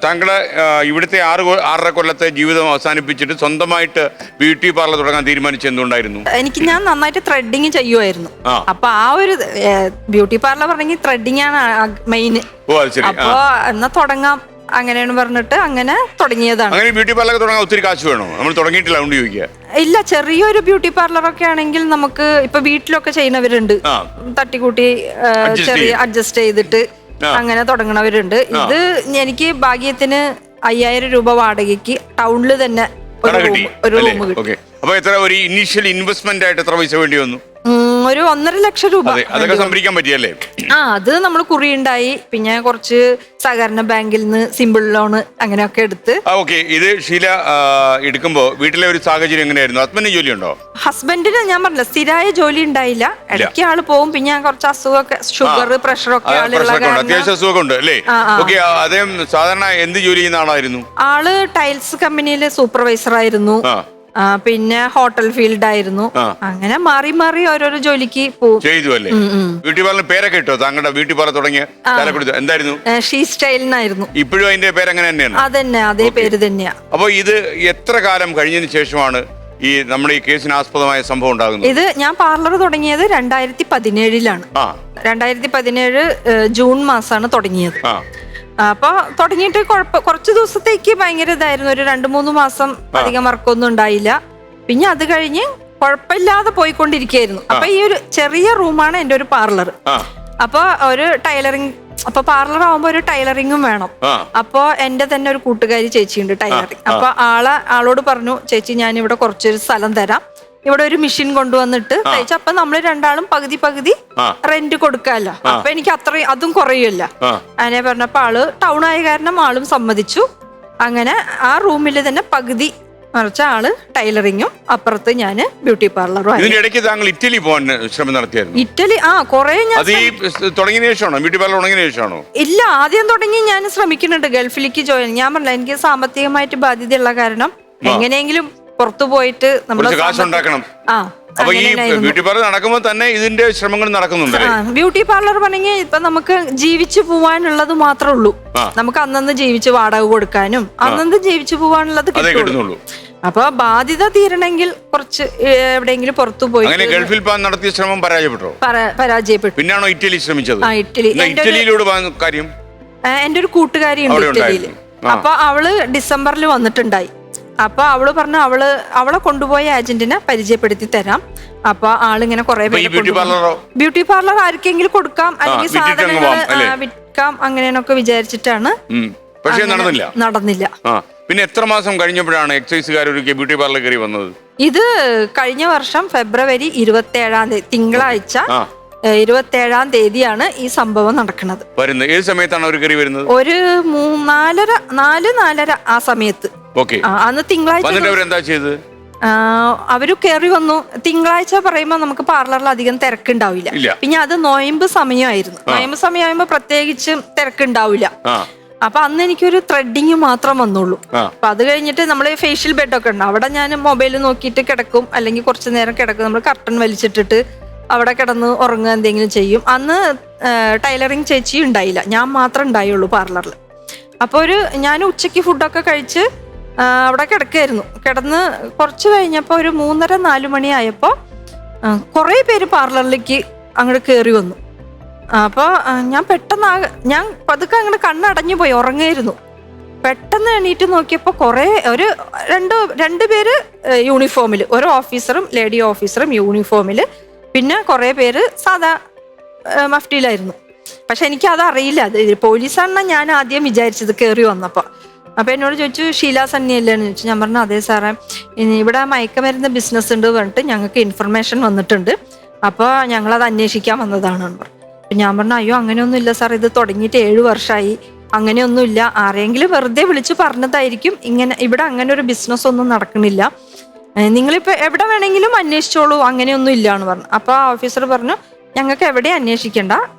താങ്കളെ ഇവിടുത്തെ 6.5 കൊല്ലത്തെ ജീവിതം അവസാനിപ്പിച്ചിട്ട് സ്വന്തമായിട്ട് ബ്യൂട്ടി പാർലർ തുടങ്ങാൻ തീരുമാനിച്ച എന്തുകൊണ്ടായിരുന്നു? ഞാൻ നന്നായിട്ട് ത്രെഡിങ് ചെയ്യുമായിരുന്നു. അപ്പൊ ആ ഒരു ബ്യൂട്ടി പാർലർ പറഞ്ഞെങ്കിൽ ത്രെഡിങ് ആണ് മെയിൻ. അപ്പൊ എന്നാ തുടങ്ങാം അങ്ങനെയാണ് പറഞ്ഞിട്ട് അങ്ങനെ തുടങ്ങിയതാണ്. അങ്ങനെ ബ്യൂട്ടി പാർലർ തുടങ്ങാൻ ഒത്തിരി കാശ് വേണോ? നമ്മൾ തുടങ്ങിയിട്ടില്ല, അതുകൊണ്ട് ചോദിക്കുക. ഇല്ല, ചെറിയൊരു ബ്യൂട്ടി പാർലർ ഒക്കെ ആണെങ്കിൽ നമുക്ക് ഇപ്പൊ വീട്ടിലൊക്കെ ചെയ്യുന്നവരുണ്ട്, തട്ടിക്കൂട്ടി ചെറിയ അഡ്ജസ്റ്റ് ചെയ്തിട്ട് അങ്ങനെ തുടങ്ങണവരുണ്ട്. ഇത് എനിക്ക് ഭാഗ്യത്തിന് 5000 രൂപ വാടകയ്ക്ക് ടൗണിൽ തന്നെ ഒരു റൂം കിട്ടി. അപ്പൊ എത്ര ഒരു ഇനീഷ്യൽ ഇൻവെസ്റ്റ്മെന്റ് ആയിട്ട് എത്ര പൈസ വേണ്ടി വന്നു? ഒരു 1.5 ലക്ഷം രൂപ. അതൊക്കെ സംഭരിക്കാൻ പറ്റിയല്ലേ? അത് നമ്മൾ കുറി ഉണ്ടായി, പിന്നെ കുറച്ച് സഹകരണ ബാങ്കിൽ നിന്ന് സിമ്പിൾ ലോണ് അങ്ങനെയൊക്കെ എടുത്ത്. ഇത് ഷീല എടുക്കുമ്പോ വീട്ടിലെ ഒരു സാഹചര്യം എങ്ങനെയായിരുന്നു? ഹസ്ബൻഡിന് ജോലി ഉണ്ടോ? ഹസ്ബൻഡിന് ഞാൻ പറഞ്ഞില്ല, സ്ഥിരമായ ജോലി ഉണ്ടായില്ല. ഇടയ്ക്ക് ആള് പോവും. പിന്നെ കുറച്ച് അസുഖമൊക്കെ, ഷുഗർ പ്രഷർ ഒക്കെ അത്യാവശ്യം അസുഖമുണ്ട് അല്ലേ? അദ്ദേഹം സാധാരണ എന്ത് ജോലി ചെയ്യുന്ന ആളായിരുന്നു? ആള് ടൈൽസ് കമ്പനിയിലെ സൂപ്പർവൈസർ ആയിരുന്നു, പിന്നെ ഹോട്ടൽ ഫീൽഡ് ആയിരുന്നു. അങ്ങനെ മാറി മാറി ഓരോരോ ജോലിക്ക് ചെയ്തു അല്ലേ? ബ്യൂട്ടി പാർലർ പേരൊക്കെ ഇട്ടോ? താങ്കളുടെ ബ്യൂട്ടി പാർലർ തുടങ്ങിയ എന്തായിരുന്നു? ഷീ സ്റ്റൈൽ എന്നായിരുന്നു. ഇപ്പോഴും അതിന്റെ പേര് അങ്ങനെ തന്നെയാണ്? അതന്നെ, അതേ പേര് തന്നെയാ. അപ്പൊ ഇത് എത്ര കാലം കഴിഞ്ഞതിന് ശേഷമാണ് ഈ നമ്മുടെ ഈ കേസിന് ആസ്പദമായ സംഭവം ഉണ്ടാകുന്നത്? ഇത് ഞാൻ പാർലർ തുടങ്ങിയത് 2017 2017 ജൂൺ മാസമാണ് തുടങ്ങിയത്. അപ്പൊ തുടങ്ങിയിട്ട് കുറച്ച് ദിവസത്തേക്ക് ഭയങ്കര ഇതായിരുന്നു. ഒരു 2-3 മാസം അധികം വർക്കൊന്നും ഉണ്ടായില്ല. പിന്നെ അത് കഴിഞ്ഞ് കുഴപ്പമില്ലാതെ പോയിക്കൊണ്ടിരിക്കുകയായിരുന്നു. അപ്പൊ ഈ ഒരു ചെറിയ റൂമാണ് എൻ്റെ ഒരു പാർലർ. അപ്പൊ ഒരു ടൈലറിങ്, അപ്പൊ പാർലർ ആവുമ്പോ ഒരു ടൈലറിങ്ങും വേണം. അപ്പൊ എന്റെ തന്നെ ഒരു കൂട്ടുകാരി ചേച്ചിയുണ്ട് ടൈലറിങ്. അപ്പൊ ആളോട് പറഞ്ഞു, ചേച്ചി ഞാൻ ഇവിടെ കുറച്ചൊരു സ്ഥലം തരാം, ഇവിടെ ഒരു മെഷീൻ കൊണ്ടുവന്നിട്ട് തയ്ച്ച, അപ്പൊ നമ്മള് രണ്ടാളും പകുതി റെന്റ് കൊടുക്കാമല്ലോ. അപ്പൊ എനിക്ക് അതും കുറയുമല്ല. അങ്ങനെ പറഞ്ഞപ്പോ ആള് ടൗൺ ആയ കാരണം ആളും സമ്മതിച്ചു. അങ്ങനെ ആ റൂമിൽ തന്നെ പകുതി മറിച്ച ആള് ടൈലറിങ്ങും അപ്പുറത്ത് ഞാന് ബ്യൂട്ടി പാർലറും. ഇതിനിടയ്ക്ക് താങ്കൾ ഇറ്റലി പോകാൻ ശ്രമം നടത്തിയായിരുന്നു? ഇറ്റലി കുറെ ഞാൻ തുടങ്ങിയ ശേഷമാണോ? ബ്യൂട്ടി പാർലർ തുടങ്ങിയ ശേഷമാണോ? ഇല്ല, ആദ്യം തുടങ്ങി ഞാൻ ശ്രമിക്കുന്നുണ്ട് ഗൾഫിലേക്ക് ജോയിൻ. ഞാൻ പറഞ്ഞില്ല, എനിക്ക് സാമ്പത്തികമായിട്ട് ബാധ്യതയുള്ള കാരണം എങ്ങനെയെങ്കിലും പുറത്തു പോയിട്ട് കാശുണ്ടാക്കണം. അപ്പൊ ഈ ബ്യൂട്ടി പാർലർ നടക്കുമ്പോൾ തന്നെ ഇതിന്റെ ശ്രമങ്ങൾ നടക്കുന്നുണ്ട്. ബ്യൂട്ടി പാർലർ പറഞ്ഞെങ്കിൽ ഇപ്പൊ നമുക്ക് ജീവിച്ചു പോവാനുള്ളത് മാത്രമേ ഉള്ളൂ. നമുക്ക് അന്നന്ന് ജീവിച്ച് വാടക കൊടുക്കാനും അന്നന്ന് ജീവിച്ചു പോവാനുള്ളത് കിട്ടുള്ളൂ. അപ്പൊ ബാധ്യത തീരണമെങ്കിൽ കുറച്ച് എവിടെയെങ്കിലും പുറത്തു പോയി. ഗൾഫിൽ നടത്തിയ ശ്രമം പരാജയപ്പെട്ടു. പിന്നാണോ ഇറ്റലി ശ്രമിച്ചത്? ഇറ്റലിയിലൂടെ കാര്യം എന്റെ ഒരു കൂട്ടുകാരി ഉണ്ട് ഇറ്റലിയില്. അപ്പൊ അവള് ഡിസംബറിൽ വന്നിട്ടുണ്ടായി. അപ്പൊ അവള് പറഞ്ഞു അവളെ കൊണ്ടുപോയ ഏജന്റിനെ പരിചയപ്പെടുത്തി തരാം. അപ്പൊ ആളിങ്ങനെ കുറെ ബ്യൂട്ടി പാർലർ ആർക്കെങ്കിലും കൊടുക്കാം, അല്ലെങ്കിൽ സാധനങ്ങൾ വിൽക്കാം, അങ്ങനെയൊക്കെ വിചാരിച്ചിട്ടാണ്. പക്ഷേ നടന്നില്ല. പിന്നെ എത്ര മാസം കഴിഞ്ഞപ്പോഴാണ് എക്സൈസുകാർ ബ്യൂട്ടി പാർലർ കയറി വന്നത്? ഇത് കഴിഞ്ഞ വർഷം ഫെബ്രുവരി 27 തിങ്കളാഴ്ച 27 തീയതിയാണ് ഈ സംഭവം നടക്കുന്നത്. ഏത് സമയത്താണ് അവർ കയറി വരുന്നത്? ഒരു 4:30 ആ സമയത്ത്. അന്ന് തിങ്കളാഴ്ച അവര് കയറി വന്നു. തിങ്കളാഴ്ച പറയുമ്പോ നമുക്ക് പാർലറിൽ അധികം തിരക്കുണ്ടാവില്ല. പിന്നെ അത് നൊയമ്പ് സമയമായിരുന്നു. നൊയമ്പ് സമയമാകുമ്പോ പ്രത്യേകിച്ച് തിരക്കുണ്ടാവില്ല. അപ്പൊ അന്ന് എനിക്കൊരു ത്രെഡിങ് മാത്രം വന്നുള്ളൂ. അപ്പൊ അത് കഴിഞ്ഞിട്ട് നമ്മള് ഫേഷ്യൽ ബെഡൊക്കെ ഉണ്ട്, അവിടെ ഞാൻ മൊബൈൽ നോക്കിയിട്ട് കിടക്കും, അല്ലെങ്കിൽ കുറച്ചു നേരം കിടക്കും. നമ്മൾ കർട്ടൻ വലിച്ചിട്ടിട്ട് അവിടെ കിടന്ന് ഉറങ്ങുക എന്തെങ്കിലും ചെയ്യും. അന്ന് ടൈലറിങ് ചേച്ചി ഉണ്ടായില്ല, ഞാൻ മാത്രം ഉണ്ടായുള്ളൂ പാർലറിൽ. അപ്പോൾ ഞാൻ ഉച്ചയ്ക്ക് ഫുഡൊക്കെ കഴിച്ച് അവിടെ കിടക്കായിരുന്നു. കിടന്ന് കുറച്ച് കഴിഞ്ഞപ്പോൾ ഒരു 3:30-4 മണിയായപ്പോൾ കുറേ പേര് പാർലറിലേക്ക് അങ്ങോട്ട് കയറി വന്നു. അപ്പോൾ ഞാൻ പെട്ടെന്ന് ഞാൻ പതുക്കെ അങ്ങോട്ട് കണ്ണടഞ്ഞു പോയി, ഉറങ്ങായിരുന്നു. പെട്ടെന്ന് എണീറ്റ് നോക്കിയപ്പോൾ ഒരു രണ്ട് പേര് യൂണിഫോമിൽ, ഒരു ഓഫീസറും ലേഡി ഓഫീസറും യൂണിഫോമിൽ, പിന്നെ കുറേ പേര് സാധാ മഫ്റ്റിയിലായിരുന്നു. പക്ഷെ എനിക്കത് അറിയില്ല, അത് പോലീസാണെന്നാണ് ഞാൻ ആദ്യം വിചാരിച്ചത് കയറി വന്നപ്പോൾ. അപ്പോൾ എന്നോട് ചോദിച്ചു, ഷീല സണ്ണി അല്ലേന്ന് ചോദിച്ചു. ഞാൻ പറഞ്ഞു, അതെ സാറേ, ഇവിടെ മയക്കമരുന്ന് ബിസിനസ് ഉണ്ട് പറഞ്ഞിട്ട് ഞങ്ങൾക്ക് ഇൻഫർമേഷൻ വന്നിട്ടുണ്ട്, അപ്പോൾ ഞങ്ങളത് അന്വേഷിക്കാൻ വന്നതാണ് പറഞ്ഞു. അപ്പം ഞാൻ പറഞ്ഞു, അയ്യോ അങ്ങനെയൊന്നും ഇല്ല സാർ, ഇത് തുടങ്ങിയിട്ട് 7 വർഷമായി, അങ്ങനെയൊന്നുമില്ല, ആരെങ്കിലും വെറുതെ വിളിച്ച് പറഞ്ഞതായിരിക്കും, ഇവിടെ അങ്ങനെ ഒരു ബിസിനസ് ഒന്നും നടക്കണില്ല, നിങ്ങളിപ്പോൾ എവിടെ വേണമെങ്കിലും അന്വേഷിച്ചോളൂ, അങ്ങനെയൊന്നും ഇല്ല എന്ന് പറഞ്ഞു. അപ്പോൾ ആ ഓഫീസർ പറഞ്ഞു, ഞങ്ങൾക്ക് എവിടെ അന്വേഷിക്കണ്ട,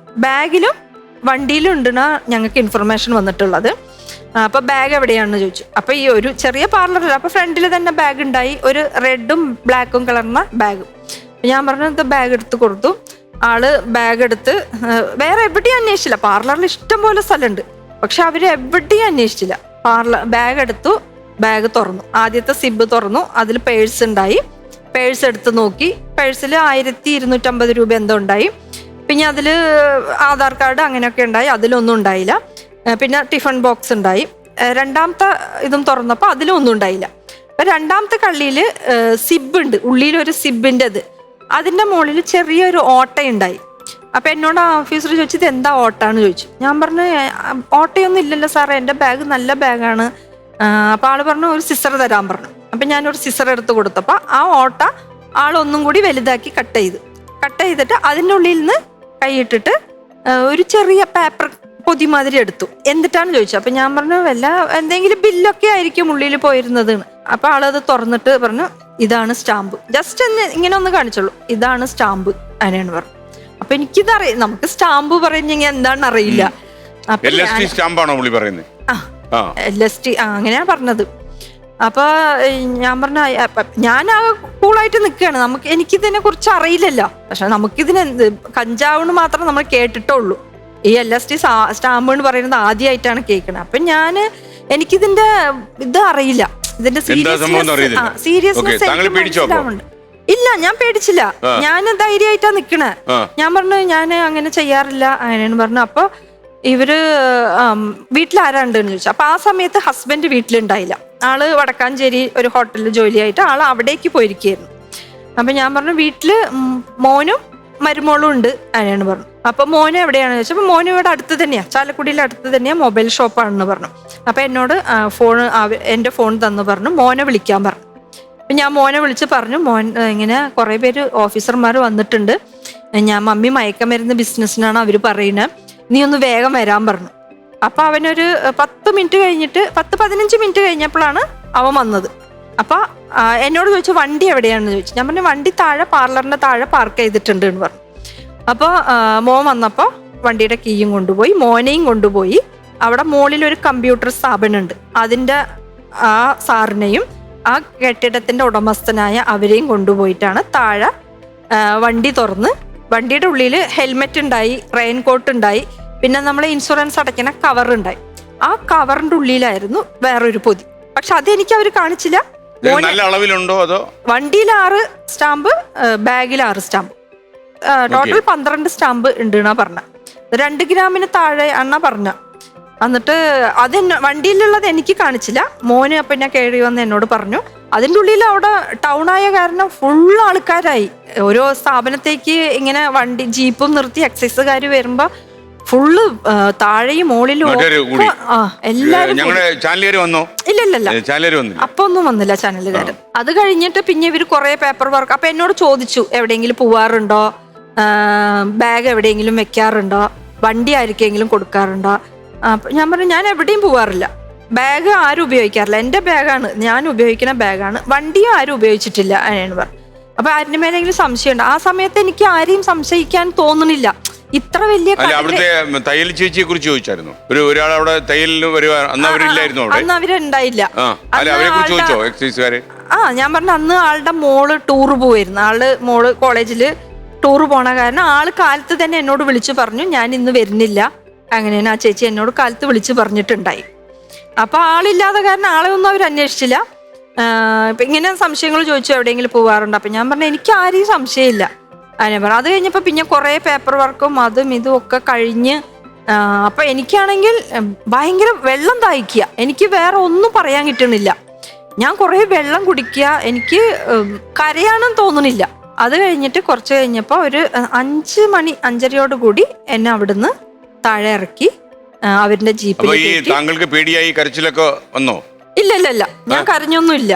ബാഗിലും വണ്ടിയിലും ഉണ്ടെന്നാ ഞങ്ങൾക്ക് ഇൻഫർമേഷൻ വന്നിട്ടുള്ളത്. അപ്പോൾ ബാഗ് എവിടെയാണെന്ന് ചോദിച്ചു. അപ്പോൾ ഈ ഒരു ചെറിയ പാർലറിൽ അപ്പോൾ ഫ്രണ്ടിൽ തന്നെ ബാഗ് ഉണ്ടായി, ഒരു റെഡും ബ്ലാക്കും കളർന്ന ബാഗ്. ഞാൻ പറഞ്ഞു, ബാഗ് എടുത്ത് കൊടുത്തു. ആള് ബാഗ് എടുത്ത് വേറെ എവിടെയും അന്വേഷിച്ചില്ല, പാർലറിൽ ഇഷ്ടം പോലെ സ്ഥലമുണ്ട്, പക്ഷെ അവര് എവിടെയും അന്വേഷിച്ചില്ല. ബാഗ് എടുത്തു, ബാഗ് തുറന്നു, ആദ്യത്തെ സിബ് തുറന്നു, അതിൽ പേഴ്സ് ഉണ്ടായി. പേഴ്സ് എടുത്ത് നോക്കി, പേഴ്സിൽ 1250 രൂപ എന്തോ ഉണ്ടായി. പിന്നെ അതിൽ ആധാർ കാർഡ് അങ്ങനെയൊക്കെ ഉണ്ടായി, അതിലൊന്നും ഉണ്ടായില്ല. പിന്നെ ടിഫിൻ ബോക്സ് ഉണ്ടായി. രണ്ടാമത്തെ ഇതും തുറന്നപ്പോൾ അതിലും ഒന്നും ഉണ്ടായില്ല. അപ്പം രണ്ടാമത്തെ കള്ളിയിൽ സിബ് ഉണ്ട്, ഉള്ളിലൊരു സിബിൻ്റെ അതിൻ്റെ മുകളിൽ ചെറിയൊരു ഓട്ടയുണ്ടായി. അപ്പം എന്നോട് ഓഫീസർ ചോദിച്ചു ഇത് എന്താ ഓട്ടാന്ന് ചോദിച്ചു. ഞാൻ പറഞ്ഞു ഓട്ടയൊന്നും ഇല്ലല്ലോ സാറേ, എൻ്റെ ബാഗ് നല്ല ബാഗാണ്. അപ്പം ആൾ പറഞ്ഞു ഒരു സിസർ തരാൻ പറഞ്ഞു. അപ്പം ഞാനൊരു സിസർ എടുത്ത് കൊടുത്തപ്പോൾ ആ ഓട്ട ആളൊന്നും കൂടി വലുതാക്കി കട്ട് ചെയ്തിട്ട് അതിൻ്റെ ഉള്ളിൽ നിന്ന് കൈയിട്ടിട്ട് ഒരു ചെറിയ പേപ്പർ പൊതിമാതിരി എടുത്തു. എന്നിട്ടാണ് ചോദിച്ചു. അപ്പം ഞാൻ പറഞ്ഞു എന്തെങ്കിലും ബില്ലൊക്കെ ആയിരിക്കും ഉള്ളിൽ പോയിരുന്നത്. അപ്പം ആളത് തുറന്നിട്ട് പറഞ്ഞു ഇതാണ് സ്റ്റാമ്പ്. ജസ്റ്റ് ഇങ്ങനെ ഒന്ന് കാണിച്ചോളൂ, ഇതാണ് സ്റ്റാമ്പ് അങ്ങനെയാണ് പറഞ്ഞു. അപ്പൊ എനിക്കിതറിയാം, നമുക്ക് സ്റ്റാമ്പ് പറഞ്ഞെങ്കിൽ എന്താണെന്ന് അറിയില്ല. LST അങ്ങനെയാ പറഞ്ഞത്. അപ്പൊ ഞാൻ പറഞ്ഞ ഞാൻ ആ കൂളായിട്ട് നിൽക്കുകയാണ്. എനിക്കിതിനെ കുറിച്ച് അറിയില്ലല്ലോ. പക്ഷെ നമുക്കിതിന് കഞ്ചാവെന്ന് മാത്രം നമ്മൾ കേട്ടിട്ടുള്ളൂ. ഈ LST സ്റ്റാമ്പ് എന്ന് പറയുന്നത് ആദ്യമായിട്ടാണ് കേൾക്കുന്നത്. അപ്പൊ എനിക്കിതിന്റെ ഇത് അറിയില്ല, ഇതിന്റെ സീരിയസ്നെസ് ഇല്ല. ഞാൻ പേടിച്ചില്ല, ഞാൻ ധൈര്യമായിട്ടാ നിക്കണേ. ഞാൻ പറഞ്ഞു ഞാൻ അങ്ങനെ ചെയ്യാറില്ല അങ്ങനെയാണ് പറഞ്ഞു. അപ്പൊ ഇവര് വീട്ടിലാരാണ്ടെന്ന് ചോദിച്ചു. അപ്പൊ ആ സമയത്ത് ഹസ്ബൻഡ് വീട്ടിലുണ്ടായില്ല. ആള് വടക്കാഞ്ചേരി ഒരു ഹോട്ടലിൽ ജോലിയായിട്ട് ആള് അവിടേക്ക് പോയിരിക്കുകയായിരുന്നു. അപ്പൊ ഞാൻ പറഞ്ഞു വീട്ടില് മോനും മരുമോളും ഉണ്ട് അങ്ങനെയാണ് പറഞ്ഞു. അപ്പൊ മോന് എവിടെയാണെന്ന് ചോദിച്ചപ്പോൾ മോന് ഇവിടെ അടുത്ത് തന്നെയാ, ചാലക്കുടിയിൽ അടുത്ത് തന്നെയാ, മൊബൈൽ ഷോപ്പാണെന്ന് പറഞ്ഞു. അപ്പൊ എന്നോട് എൻ്റെ ഫോൺ തന്നു പറഞ്ഞു മോനെ വിളിക്കാൻ പറഞ്ഞു. അപ്പം ഞാൻ മോനെ വിളിച്ച് പറഞ്ഞു മോൻ ഇങ്ങനെ കുറേ പേര് ഓഫീസർമാർ വന്നിട്ടുണ്ട്, ഞാൻ മമ്മി മയക്കമരുന്ന് ബിസിനസ്സിനാണ് അവർ പറയുന്നത്, നീ ഒന്ന് വേഗം വരാൻ പറഞ്ഞു. അപ്പം അവനൊരു 10 മിനിറ്റ് കഴിഞ്ഞിട്ട് 10-15 മിനിറ്റ് കഴിഞ്ഞപ്പോഴാണ് അവൻ വന്നത്. അപ്പം എന്നോട് ചോദിച്ചു വണ്ടി എവിടെയാണെന്ന് ചോദിച്ചു. ഞാൻ പറഞ്ഞു വണ്ടി താഴെ പാർലറിൻ്റെ താഴെ പാർക്ക് ചെയ്തിട്ടുണ്ട് എന്ന് പറഞ്ഞു. അപ്പോൾ മോൻ വന്നപ്പോൾ വണ്ടിയുടെ കീയും കൊണ്ടുപോയി, മോനെയും കൊണ്ടുപോയി. അവിടെ മുകളിലൊരു കമ്പ്യൂട്ടർ സ്ഥാപനമുണ്ട്, അതിൻ്റെ ആ സാറിനെയും ആ കെട്ടിടത്തിന്റെ ഉടമസ്ഥനായ അവരെയും കൊണ്ടുപോയിട്ടാണ് താഴെ വണ്ടി തുറന്ന് വണ്ടിയുടെ ഉള്ളിൽ ഹെൽമെറ്റ് ഉണ്ടായി, റെയിൻകോട്ട് ഉണ്ടായി, പിന്നെ നമ്മൾ ഇൻഷുറൻസ് അടയ്ക്കുന്ന കവർ ഉണ്ടായി. ആ കവറിന്റെ ഉള്ളിലായിരുന്നു വേറൊരു പൊതി. പക്ഷെ അതെനിക്ക് അവർ കാണിച്ചില്ല. വണ്ടിയിൽ 6 സ്റ്റാമ്പ്, ബാഗിൽ 6 സ്റ്റാമ്പ്, ടോട്ടൽ 12 സ്റ്റാമ്പ് ഉണ്ട് എന്നാ പറഞ്ഞ. 2 ഗ്രാമിന് താഴെ എന്നാ പറഞ്ഞ. എന്നിട്ട് വണ്ടിയിലുള്ളത് എനിക്ക് കാണിച്ചില്ല. മോന് അപ്പം ഞാൻ കയറി വന്ന് എന്നോട് പറഞ്ഞു. അതിൻ്റെ ഉള്ളിൽ അവിടെ ടൗണായ കാരണം ഫുൾ ആൾക്കാരായി. ഓരോ സ്ഥാപനത്തേക്ക് ഇങ്ങനെ വണ്ടി ജീപ്പും നിർത്തി എക്സൈസുകാർ വരുമ്പോ ഫുള്ള് താഴെയും മുകളിലും എല്ലാരും. ഇല്ല അപ്പൊ ഒന്നും വന്നില്ല ചാനലുകാരൻ. അത് കഴിഞ്ഞിട്ട് പിന്നെ ഇവര് കുറെ പേപ്പർ വർക്ക്. അപ്പൊ എന്നോട് ചോദിച്ചു എവിടെയെങ്കിലും പോവാറുണ്ടോ, ബാഗ് എവിടെയെങ്കിലും വെക്കാറുണ്ടോ, വണ്ടി ആർക്കെങ്കിലും കൊടുക്കാറുണ്ടോ. ഞാൻ പറഞ്ഞു ഞാൻ എവിടെയും പോവാറില്ല, ബാഗ് ആരും ഉപയോഗിക്കാറില്ല, എൻ്റെ ബാഗാണ്, ഞാൻ ഉപയോഗിക്കുന്ന ബാഗാണ്, വണ്ടിയും ആരും ഉപയോഗിച്ചിട്ടില്ല അങ്ങനെയാണ് പറഞ്ഞു. അപ്പൊ ആരുടെ മേലെങ്കിലും സംശയമുണ്ട്? ആ സമയത്ത് എനിക്ക് ആരെയും സംശയിക്കാൻ തോന്നുന്നില്ല. ഇത്ര വലിയ തയ്യൽ ചേച്ചിയെ കുറിച്ച് ചോദിച്ചായിരുന്നു. ഒരാൾ അവിടെ തയ്യലിൽ അന്ന് അവരുണ്ടായില്ല. ഞാൻ പറഞ്ഞു അന്ന് ആളുടെ മോള് ടൂറ് പോവായിരുന്നു. മോള് കോളേജില് ടൂറ് പോണ കാരണം ആള് കാലത്ത് തന്നെ എന്നോട് വിളിച്ചു പറഞ്ഞു ഞാൻ ഇന്ന് വരുന്നില്ല അങ്ങനെയാണ്. ആ ചേച്ചി എന്നോട് കാലത്ത് വിളിച്ച് പറഞ്ഞിട്ടുണ്ടായി. അപ്പൊ ആളില്ലാതെ കാരണം ആളെ ഒന്നും അവർ അന്വേഷിച്ചില്ല. ഇപ്പൊ ഇങ്ങനെ സംശയങ്ങൾ ചോദിച്ചു എവിടെയെങ്കിലും പോവാറുണ്ട്. അപ്പൊ ഞാൻ പറഞ്ഞു എനിക്ക് ആരെയും സംശയമില്ല അങ്ങനെ പറഞ്ഞു. അത് കഴിഞ്ഞപ്പോ പിന്നെ കുറെ പേപ്പർ വർക്കും അതും ഇതും ഒക്കെ കഴിഞ്ഞ് അപ്പൊ എനിക്കാണെങ്കിൽ ഭയങ്കര വെള്ളം ദാഹിക്കുക, എനിക്ക് വേറെ ഒന്നും പറയാൻ കിട്ടണില്ല. ഞാൻ കുറെ വെള്ളം കുടിക്കുക, എനിക്ക് കരയാണെന്ന് തോന്നണില്ല. അത് കഴിഞ്ഞിട്ട് കുറച്ച് കഴിഞ്ഞപ്പോ ഒരു 5 മണി 5:30 കൂടി എന്നെ അവിടുന്ന് താഴെ ഇറക്കി അവരുടെ ജീപ്പിൽ. താങ്കൾക്ക് പേടിയായി കരച്ചിലൊക്കെ വന്നോ? ഇല്ല ഞാൻ കരഞ്ഞൊന്നും ഇല്ല.